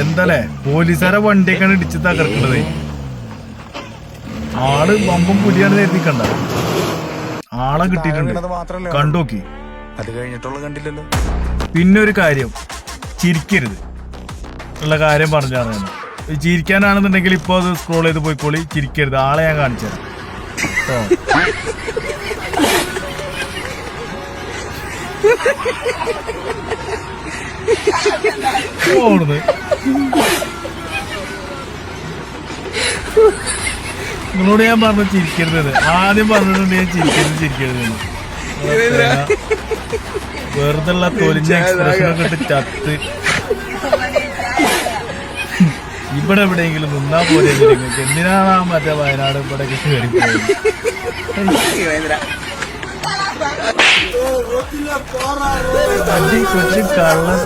എന്തല്ലേ പോലീസുകാരെ വണ്ടിയൊക്കെയാണ് ഇടിച്ച് തകർക്കുന്നത്. ആള് ബമ്പും പുലിയാണ് എഴുതിക്കണ്ട. ആളെ കിട്ടിയിട്ടുണ്ട്, കണ്ടോക്കി. അത് കഴിഞ്ഞിട്ടുള്ള കണ്ടില്ലല്ലോ. പിന്നെ ഒരു കാര്യം, ചിരിക്കരുത് ഉള്ള കാര്യം പറഞ്ഞാണ്. ചിരിക്കാനാണെന്നുണ്ടെങ്കിൽ ഇപ്പൊ അത് സ്ക്രോൾ ചെയ്ത് പോയിക്കോളി. ചിരിക്കരുത്. ആളെ ഞാൻ കാണിച്ചു തരാം. ഓടുന്നത് നിങ്ങളോട് ഞാൻ പറഞ്ഞു ചിരിക്കരുത്. ആദ്യം പറഞ്ഞിട്ടുണ്ട് ഞാൻ ചിരിക്കരുത്. വെറുതെ ഉള്ള തൊലിഞ്ഞ എക്സ്പ്രഷനൊക്കെ ഇട്ട് ചത്ത് ഇവിടെ എവിടെയെങ്കിലും നിന്നാ പോലെ നിങ്ങൾക്ക് എന്തിനാണ് ആ മറ്റേ വയനാട് ഇവിടെ കയറി പോയത്? അടി കൊച്ചു കള്ളൻ.